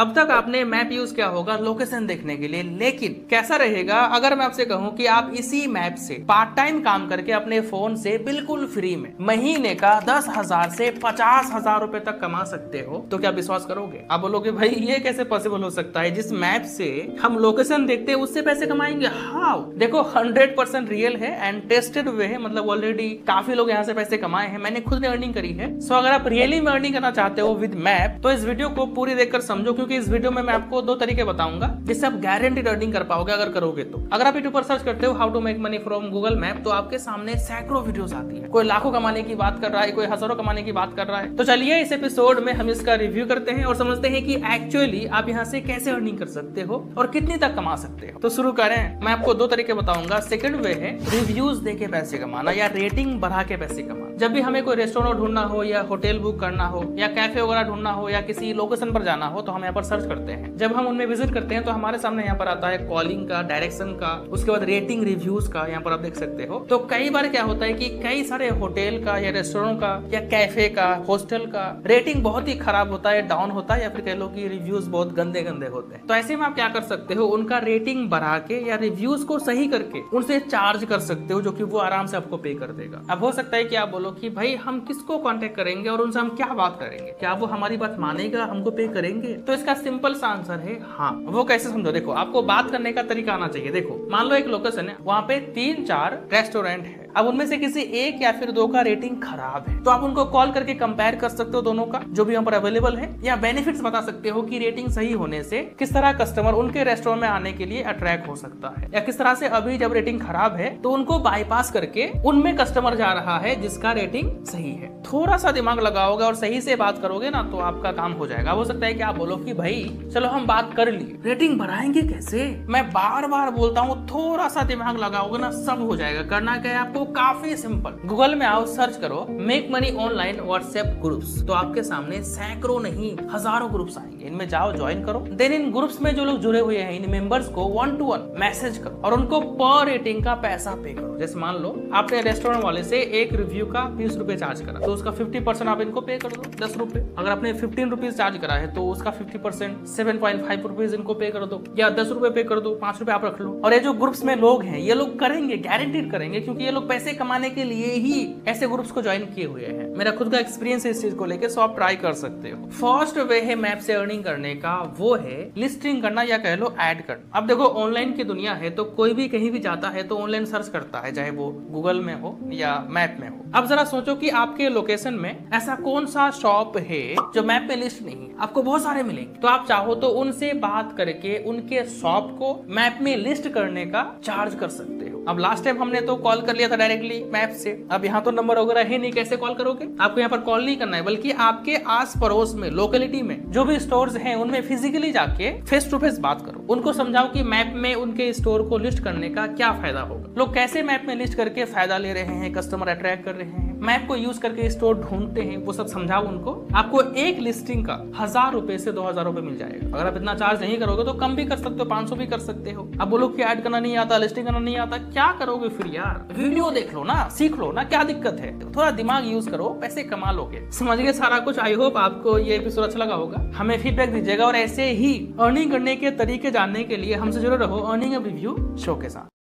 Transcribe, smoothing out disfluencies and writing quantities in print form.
अब तक आपने मैप यूज किया होगा लोकेशन देखने के लिए, लेकिन कैसा रहेगा अगर मैं आपसे कहूं कि आप इसी मैप से पार्ट टाइम काम करके अपने फोन से बिल्कुल फ्री में महीने का 10,000 से 50,000 रुपए तक कमा सकते हो, तो क्या विश्वास करोगे? आप बोलोगे भाई ये कैसे पॉसिबल हो सकता है, जिस मैप से हम लोकेशन देखते हैं उससे पैसे कमाएंगे? हाउ? देखो 100% रियल है एंड टेस्टेड हुए है, मतलब ऑलरेडी काफी लोग यहाँ से पैसे कमाए हैं, मैंने खुद ने अर्निंग करी है। सो अगर आप रियली में अर्निंग करना चाहते हो विद मैप तो इस वीडियो को पूरी देखकर समझो, क्योंकि इस वीडियो में मैं आपको 2 तरीके बताऊंगा जिससे आप गारंटीड अर्निंग कर पाओगे अगर करोगे तो। अगर आप यूट्यूब पर सर्च करते हो how to make money from Google map तो आपके सामने सैकड़ों वीडियोस आती है, कोई लाखों कमाने की बात कर रहा है, कोई हजारों कमाने की बात कर रहा है। तो चलिए इस एपिसोड में हम इसका रिव्यू करते हैं और समझते हैं कि एक्चुअली आप यहाँ से कैसे अर्निंग कर सकते हो और कितनी तक कमा सकते हो। तो शुरू करें। मैं आपको 2 तरीके बताऊंगा। सेकंड वे है रिव्यूज देके पैसे कमाना या रेटिंग बढ़ा के पैसे कमाना। जब भी हमें कोई रेस्टोरेंट ढूंढना हो या होटल बुक करना हो या कैफे वगैरह ढूंढना हो या किसी लोकेशन पर जाना हो तो हम यहाँ पर सर्च करते हैं। जब हम उनमें विजिट करते हैं तो हमारे सामने यहाँ पर आता है कॉलिंग का, डायरेक्शन का, उसके बाद रेटिंग रिव्यूज का, यहाँ पर आप देख सकते हो। तो कई बार क्या होता है कि कई सारे होटल का या रेस्टोरेंट का या कैफे का, हॉस्टल का रेटिंग बहुत ही खराब होता है, डाउन होता है, या फिर कह लो कि रिव्यूज बहुत गंदे गंदे होते हैं। तो ऐसे में आप क्या कर सकते हो, उनका रेटिंग बढ़ा के या रिव्यूज को सही करके उनसे चार्ज कर सकते हो, जो कि वो आराम से आपको पे कर देगा। अब हो सकता है कि आप बोलो कि भाई हम किसको कांटेक्ट करेंगे और उनसे हम क्या बात करेंगे, क्या वो हमारी बात मानेगा, हमको पे करेंगे? तो इसका सिंपल सा आंसर है हाँ। वो कैसे समझो, देखो आपको बात करने का तरीका आना चाहिए। देखो मान लो एक लोकेशन है, वहाँ पे 3-4 रेस्टोरेंट है, अब उनमें से किसी एक या फिर 2 का रेटिंग खराब है, तो आप उनको कॉल करके कंपेयर कर सकते हो दोनों का जो भी यहाँ पर अवेलेबल है, या बेनिफिट्स बता सकते हो कि रेटिंग सही होने से किस तरह कस्टमर उनके रेस्टोरेंट में आने के लिए अट्रैक्ट हो सकता है, या किस तरह से अभी जब रेटिंग खराब है तो उनको बाईपास करके उनमें कस्टमर जा रहा है जिसका रेटिंग सही है। थोड़ा सा दिमाग लगाओगे और सही से बात करोगे ना तो आपका काम हो जाएगा। हो सकता है कि आप बोलो कि भाई चलो हम बात कर ली, रेटिंग बढ़ाएंगे कैसे? मैं बार बार बोलता हूँ थोड़ा सा दिमाग लगाओगे ना सब हो जाएगा। करना क्या है आपको, काफी सिंपल। गूगल में आओ, सर्च करो make money online WhatsApp groups, तो आपके सामने सैकड़ों नहीं हजारों ग्रुप्स आएंगे। इनमें जाओ, ज्वाइन करो, देन इन ग्रुप्स में जो लोग जुड़े हुए हैं इन मेंबर्स को 1-to-1 मैसेज करो और उनको पर रेटिंग का पैसा पे करो। जैसे मान लो आपने रेस्टोरेंट वाले से एक रिव्यू का 20 रुपए चार्ज करा, तो उसका 50% आप इनको पे कर दो, 10 रुपए। अगर आपने 15 रुपीज चार्ज करा है तो उसका 50% 7.5 रुपीज इनको पे कर दो, या 10 रुपए पे कर दो, 5 रुपए आप रख लो। और ये जो ग्रुप्स में लोग हैं ये लोग करेंगे, गारंटीड करेंगे, क्योंकि ये लोग पैसे कमाने के लिए ही ऐसे ग्रुप्स को ज्वाइन किए हुए हैं। मेरा खुद का एक्सपीरियंस है इस चीज को लेकर, सो आप ट्राई कर सकते हो। फर्स्ट वे है मैप से अर्निंग करने का, वो है लिस्टिंग करना या कह लो ऐड करना। अब देखो ऑनलाइन की दुनिया है तो कोई भी कहीं भी जाता है तो ऑनलाइन सर्च करता है, चाहे वो गूगल में हो या मैप में हो। अब जरा सोचो कि आपके लोकेशन में ऐसा कौन सा शॉप है जो मैप में लिस्ट नहीं है, आपको बहुत सारे मिलेंगे। तो आप चाहो तो उनसे बात करके उनके शॉप को मैप में लिस्ट करने का चार्ज कर सकते हो। अब लास्ट टाइम हमने तो कॉल कर लिया था डायरेक्टली मैप से, अब यहाँ तो नंबर वगैरह है नहीं, कैसे कॉल करोगे? आपको यहाँ पर कॉल नहीं करना है, बल्कि आपके आस पड़ोस में लोकेलिटी में जो भी स्टोर्स हैं उनमें फिजिकली जाके फेस टू फेस बात करो। उनको समझाओ कि मैप में उनके स्टोर को लिस्ट करने का क्या फायदा होगा, लोग कैसे मैप में लिस्ट करके फायदा ले रहे हैं, कस्टमर अट्रैक्ट कर रहे हैं, मैप को यूज करके स्टोर ढूंढते हैं, वो सब समझाओ उनको। आपको एक लिस्टिंग का 1000 रुपए से 2000 रुपए मिल जाएगा। अगर आप इतना चार्ज नहीं करोगे तो कम भी कर सकते हो, 500 भी कर सकते हो। अब बोलो कि ऐड करना नहीं आता, लिस्टिंग करना नहीं आता, क्या करोगे फिर यार? वीडियो देख लो ना, सीख लो ना, क्या दिक्कत है? थोड़ा दिमाग यूज करो, पैसे कमा लोगे। समझ गए सारा कुछ। आई होप आपको ये एपिसोड अच्छा लगा होगा। हमें फीडबैक दीजिएगा और ऐसे ही अर्निंग करने के तरीके जानने के लिए हमसे जुड़े रहो अर्निंग रिव्यू शो के साथ।